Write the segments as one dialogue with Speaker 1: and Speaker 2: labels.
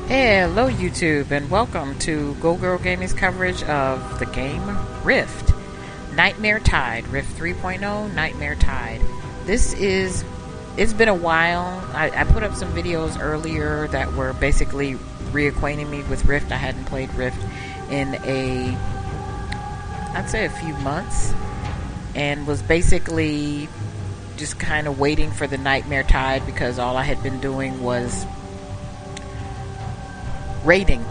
Speaker 1: Hello YouTube and welcome to Go Girl Gaming's coverage of the game Rift. Nightmare Tide, Rift 3.0, Nightmare Tide. It's been a while. I put up some videos earlier that were basically reacquainting me with Rift. I hadn't played Rift in I'd say a few months, and was basically just kind of waiting for the Nightmare Tide because all I had been doing was raiding,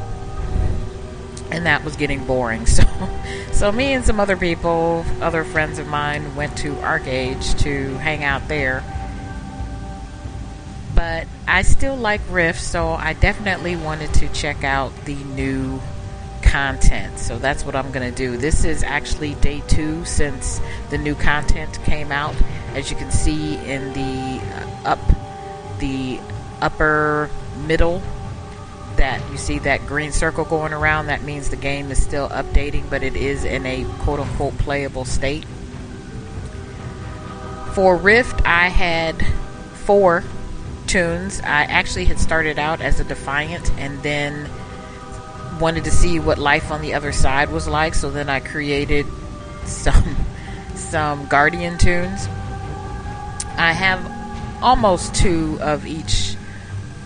Speaker 1: and that was getting boring. So me and some other people, other friends of mine, went to ArcAge to hang out there. But I still like Rift, so I definitely wanted to check out the new content. So that's what I'm gonna do. This is actually day 2 since the new content came out. As you can see in the upper middle, that you see that green circle going around, that means the game is still updating, but it is in a quote-unquote playable state. For Rift, I had 4 tunes. I actually had started out as a Defiant and then wanted to see what life on the other side was like, so then I created some Guardian tunes. I have almost 2 of each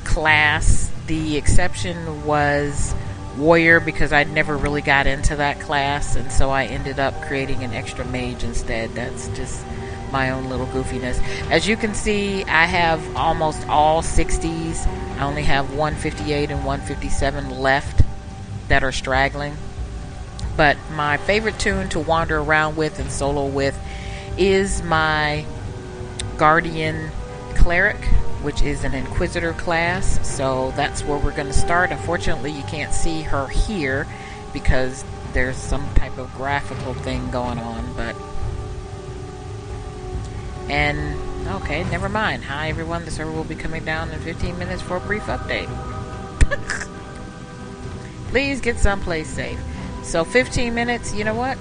Speaker 1: class. The exception was Warrior because I never really got into that class, and so I ended up creating an extra mage instead. That's just my own little goofiness. As you can see, I have almost all 60s. I only have 158 and 157 left that are straggling. But my favorite tune to wander around with and solo with is my Guardian Cleric, which is an Inquisitor class. So that's where we're going to start. Unfortunately, you can't see her here because there's some type of graphical thing going on, okay, never mind. Hi everyone, the server will be coming down in 15 minutes for a brief update. Please get someplace safe. So 15 minutes, you know what?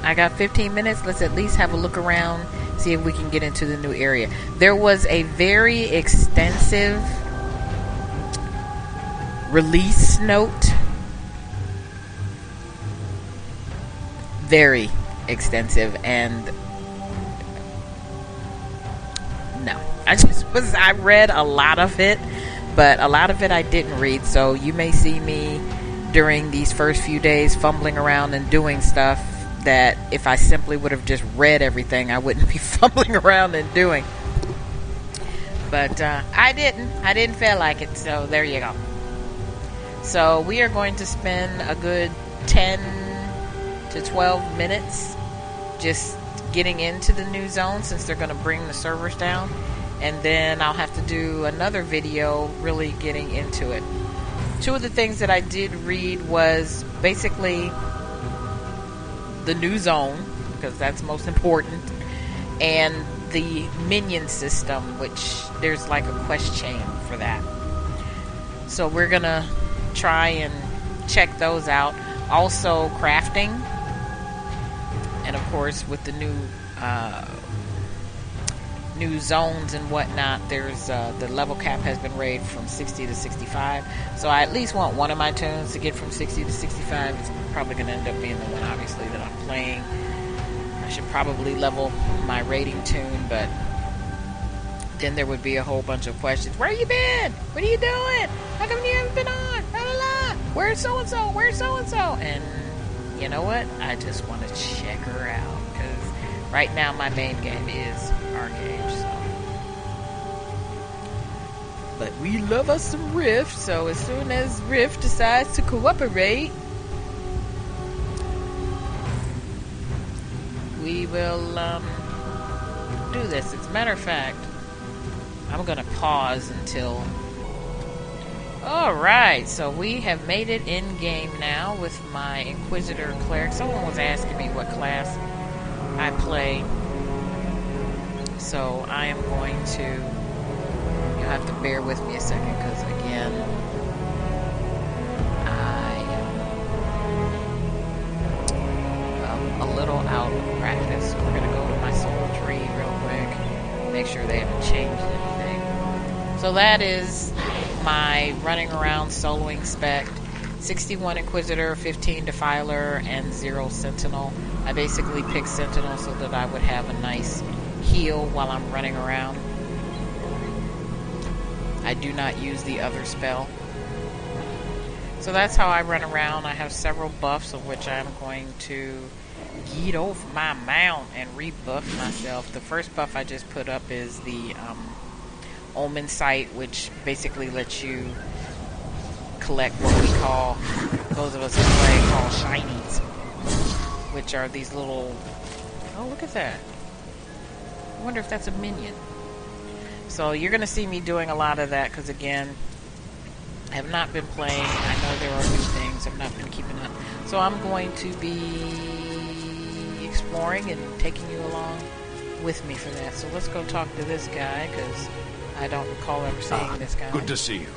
Speaker 1: I got 15 minutes. Let's at least have a look around, see if we can get into the new area. There was a very extensive release note. Very extensive, and no. I read a lot of it, but a lot of it I didn't read, so you may see me during these first few days fumbling around and doing stuff that if I simply would have just read everything, I wouldn't be fumbling around and doing. But I didn't feel like it, so there you go. So we are going to spend a good 10 to 12 minutes just getting into the new zone, since they're going to bring the servers down, and then I'll have to do another video really getting into it. 2 of the things that I did read was basically the new zone, because that's most important, and the minion system, which there's like a quest chain for that. So we're gonna try and check those out. Also crafting, and of course with the new zones and whatnot, there's the level cap has been raised from 60 to 65, so I at least want one of my tunes to get from 60 to 65. It's probably going to end up being the one, obviously, that I'm playing. I should probably level my rating tune, but then there would be a whole bunch of questions. Where you been? What are you doing? How come you haven't been on? La la la. Where's so-and-so? Where's so-and-so? And you know what? I just want to check her out, because right now my main game is ArcAge, so. But we love us some Rift, so as soon as Rift decides to cooperate, we will do this. As a matter of fact, I'm gonna pause until... Alright, so we have made it in game now with my Inquisitor Cleric. Someone was asking me what class I play, so I am going to... You'll have to bear with me a second, because again, I am a little out of practice. We're going to go to my soul tree real quick, make sure they haven't changed anything. So that is my running around soloing spec. 61 Inquisitor, 15 Defiler, and 0 Sentinel. I basically picked Sentinel so that I would have a nice heal while I'm running around. I do not use the other spell. So that's how I run around. I have several buffs of which I'm going to get off my mount and rebuff myself. The first buff I just put up is the Omen Sight, which basically lets you collect what we call, those of us who play, call shinies, which are these little, oh, look at that. I wonder if that's a minion. So you're going to see me doing a lot of that because, again, I have not been playing. I know there are new things. I've not been keeping up. So I'm going to be exploring and taking you along with me for that. So let's go talk to this guy because I don't recall ever seeing this guy.
Speaker 2: Good to see you.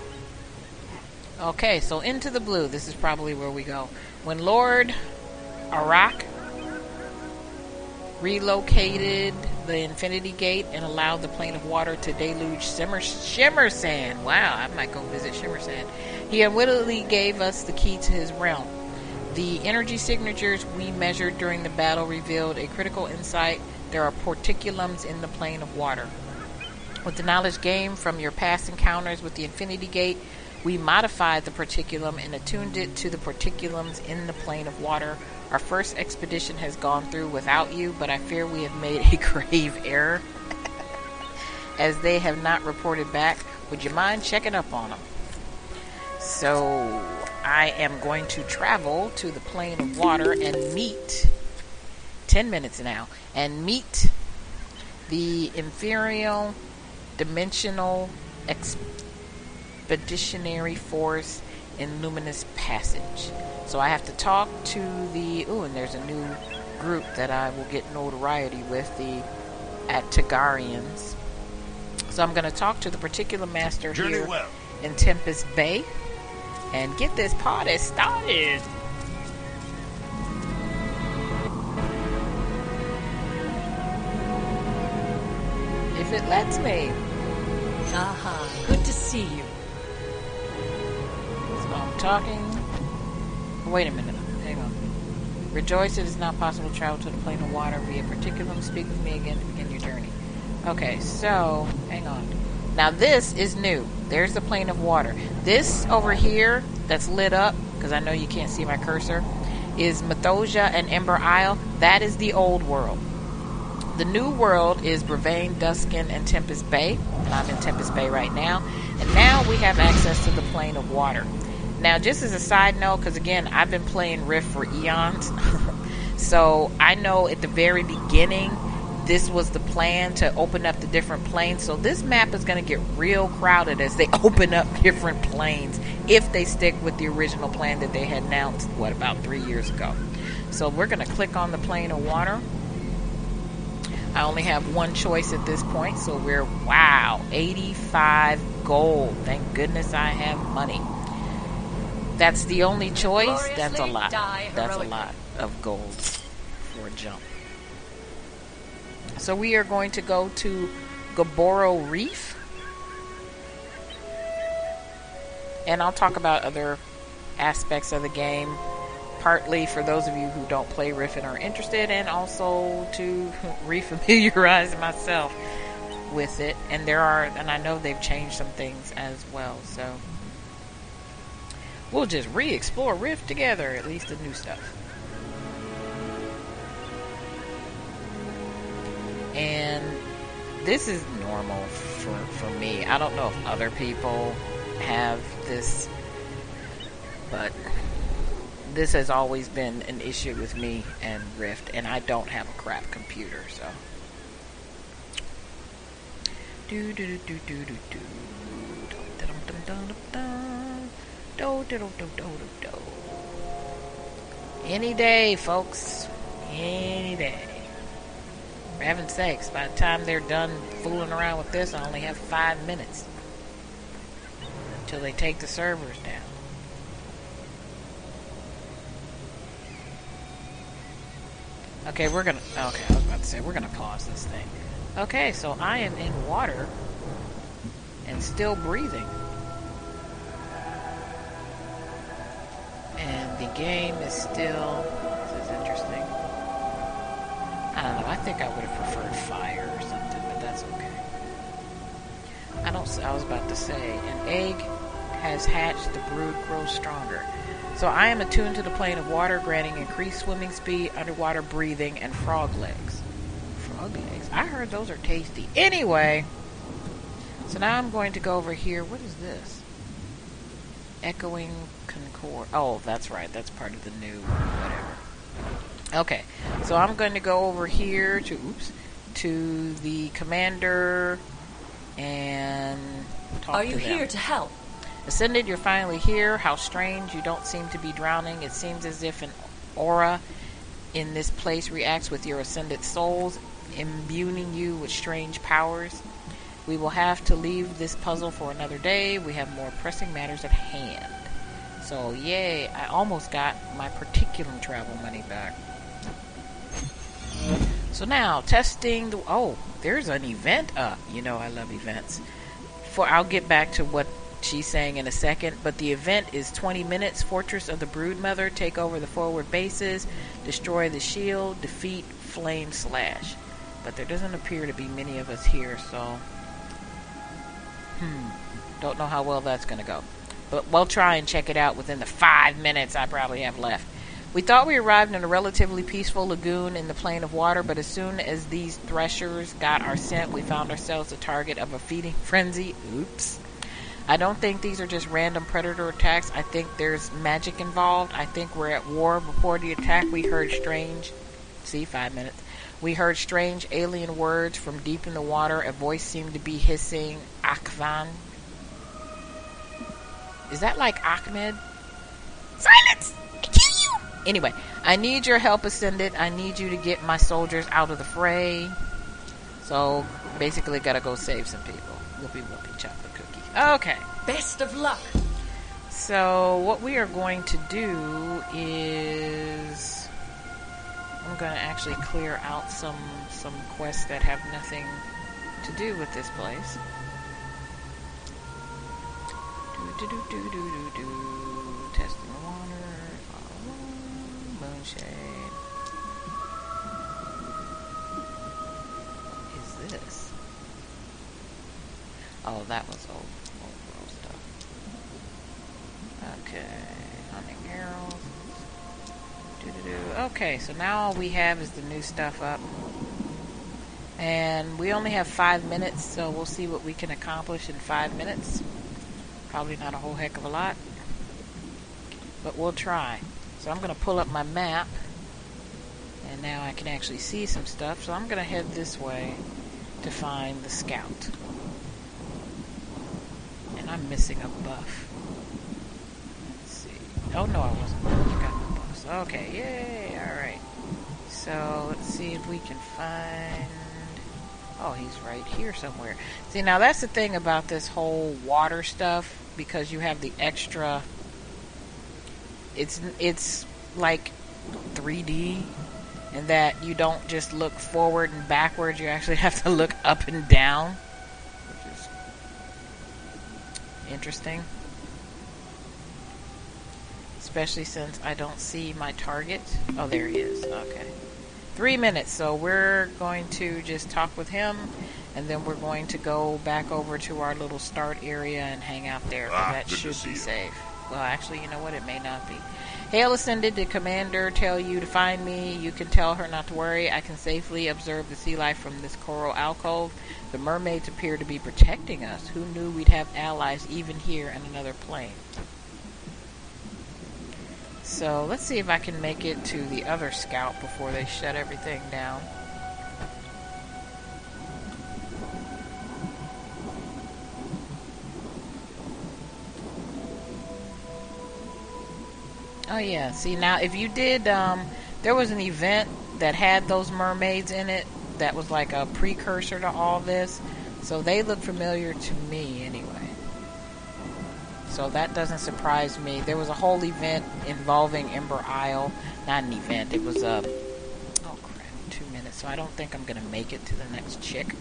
Speaker 1: Okay, so into the blue. This is probably where we go. When Lord Arak relocated the Infinity Gate and allowed the plane of water to deluge Shimmer Sand. Wow, I might go visit Shimmer Sand. He unwittingly gave us the key to his realm. The energy signatures we measured during the battle revealed a critical insight. There are porticulums in the plane of water. With the knowledge gained from your past encounters with the Infinity Gate, we modified the porticulum and attuned it to the porticulums in the plane of water. Our first expedition has gone through without you, but I fear we have made a grave error. As they have not reported back, would you mind checking up on them? So, I am going to travel to the plane of water and meet, 10 minutes now, and meet the Imperial Dimensional Expeditionary Force in Luminous Passage. So I have to talk to the, and there's a new group that I will get notoriety with, the Atagarians. So I'm going to talk to the particular master here in Tempest Bay and get this party started. If it lets me.
Speaker 3: Aha, good to see you.
Speaker 1: So I'm talking. Wait a minute. Hang on. Rejoice, it is not possible to travel to the plane of water via particulum. Speak with me again to begin your journey. Okay, so, hang on. Now this is new. There's the plane of water. This over here that's lit up, because I know you can't see my cursor, is Mythosia and Ember Isle. That is the old world. The new world is Bravane, Duskin, and Tempest Bay. And I'm in Tempest Bay right now. And now we have access to the plane of water. Now, just as a side note, because again, I've been playing Rift for eons. So I know at the very beginning, this was the plan to open up the different planes. So this map is going to get real crowded as they open up different planes, if they stick with the original plan that they had announced, about 3 years ago. So we're going to click on the plane of water. I only have one choice at this point, so we're, 85 gold. Thank goodness I have money. That's the only choice. That's a lot. That's a lot of gold for a jump. So we are going to go to Gaboro Reef. And I'll talk about other aspects of the game, partly for those of you who don't play Rift and are interested, and also to refamiliarize myself with it. And I know they've changed some things as well, so we'll just re-explore Rift together, at least the new stuff. And this is normal for me. I don't know if other people have this, but this has always been an issue with me and Rift, and I don't have a crap computer, so. Do do do do do do do. Dum dum dum dum dum. Do do do do do do. Any day, folks. Any day. For heaven's sakes, by the time they're done fooling around with this, I only have 5 minutes until they take the servers down. Okay, I was about to say, we're gonna pause this thing. Okay, so I am in water and still breathing. The game is still... This is interesting. I don't know. I think I would have preferred fire or something, but that's okay. I was about to say, an egg has hatched, the brood grows stronger. So I am attuned to the plane of water, granting increased swimming speed, underwater breathing, and frog legs. Frog legs? I heard those are tasty. Anyway, so now I'm going to go over here. What is this? Echoing Concord. Oh, that's right. That's part of the new whatever. Okay, so I'm going to go over here to the commander and talk
Speaker 3: Are
Speaker 1: to
Speaker 3: you
Speaker 1: them.
Speaker 3: here to help?
Speaker 1: Ascended, you're finally here. How strange. You don't seem to be drowning. It seems as if an aura in this place reacts with your ascended souls, imbuing you with strange powers. We will have to leave this puzzle for another day. We have more pressing matters at hand. So, yay. I almost got my particulum travel money back. So now, testing the... Oh, there's an event up. You know I love events. I'll get back to what she's saying in a second, but the event is 20 minutes. Fortress of the Broodmother. Take over the forward bases. Destroy the shield. Defeat Flame Slash. But there doesn't appear to be many of us here, so... Don't know how well that's going to go. But we'll try and check it out within the 5 minutes I probably have left. We thought we arrived in a relatively peaceful lagoon in the plane of water, but as soon as these threshers got our scent, we found ourselves the target of a feeding frenzy. Oops. I don't think these are just random predator attacks. I think there's magic involved. I think we're at war. Before the attack, we heard strange... See, 5 minutes. We heard strange alien words from deep in the water. A voice seemed to be hissing, Akvan. Is that like Ahmed? Silence! I kill you! Anyway, I need your help, Ascended. I need you to get my soldiers out of the fray. So, basically gotta go save some people. Whoopie whoopie chocolate cookie. Okay.
Speaker 3: Best of luck.
Speaker 1: So, what we are going to do is... I'm going to actually clear out some quests that have nothing to do with this place. Testing the water. Moonshade. What is this? Oh, that was old world stuff. Okay. Hunting arrows. Okay, so now all we have is the new stuff up. And we only have 5 minutes, so we'll see what we can accomplish in 5 minutes. Probably not a whole heck of a lot, but we'll try. So I'm going to pull up my map, and now I can actually see some stuff. So I'm going to head this way to find the scout. And I'm missing a buff. Let's see. Oh, no, I wasn't. I got the buffs. Okay, yay, alright. So let's see if we can find... Oh, he's right here somewhere. See, now that's the thing about this whole water stuff, because you have the extra... It's like 3D, in that you don't just look forward and backwards, you actually have to look up and down, which is interesting. Especially since I don't see my target. Oh, there he is. Okay. 3 minutes, so we're going to just talk with him, and then we're going to go back over to our little start area and hang out there, because that should be safe. Well, actually, you know what? It may not be. Hail Ascended, did Commander tell you to find me? You can tell her not to worry. I can safely observe the sea life from this coral alcove. The mermaids appear to be protecting us. Who knew we'd have allies even here in another plane? So, let's see if I can make it to the other scout before they shut everything down. Oh yeah, see now if you did, there was an event that had those mermaids in it that was like a precursor to all this. So they look familiar to me anyway. So that doesn't surprise me. There was a whole event involving Ember Isle. Not an event, it was a... Oh crap, 2 minutes. So I don't think I'm going to make it to the next chick.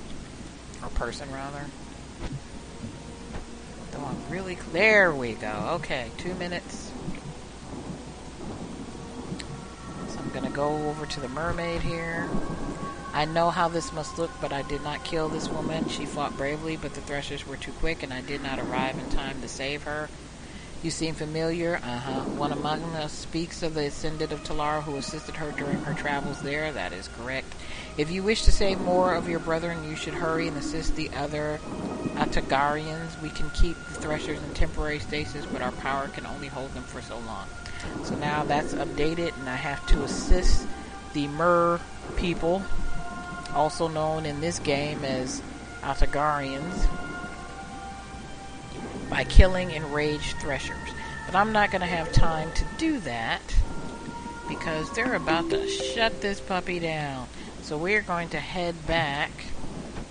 Speaker 1: Or person, rather. Though I'm really... There we go. Okay, 2 minutes. go over to the mermaid here. I know how this must look, but I did not kill this woman. She fought bravely, but the threshers were too quick, and I did not arrive in time to save her. You seem familiar. One among us speaks of the Ascendant of Talara who assisted her during her travels there. That is correct. If you wish to save more of your brethren, you should hurry and assist the other Atagarians. We can keep the threshers in temporary stasis, but our power can only hold them for so long. So now that's updated, and I have to assist the Mer people, also known in this game as Atagarians, by killing enraged threshers. But I'm not going to have time to do that because they're about to shut this puppy down. So we're going to head back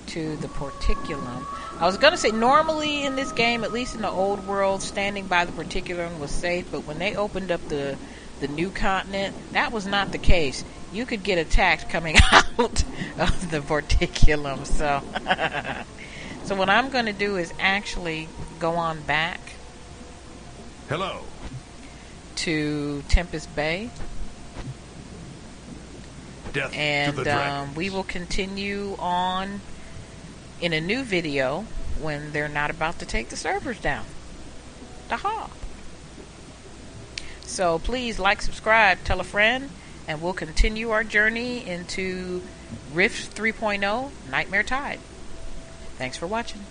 Speaker 1: to the Porticulum. I was going to say normally in this game, at least in the old world, standing by the Porticulum was safe, but when they opened up the new continent, that was not the case. You could get attacked coming out of the Porticulum. So what I'm going to do is actually go on back to Tempest Bay.
Speaker 2: Death
Speaker 1: and
Speaker 2: to the dragons.
Speaker 1: we will continue on in a new video when they're not about to take the servers down. Daha. So please like, subscribe, tell a friend, and we'll continue our journey into Rift 3.0 Nightmare Tide. Thanks for watching.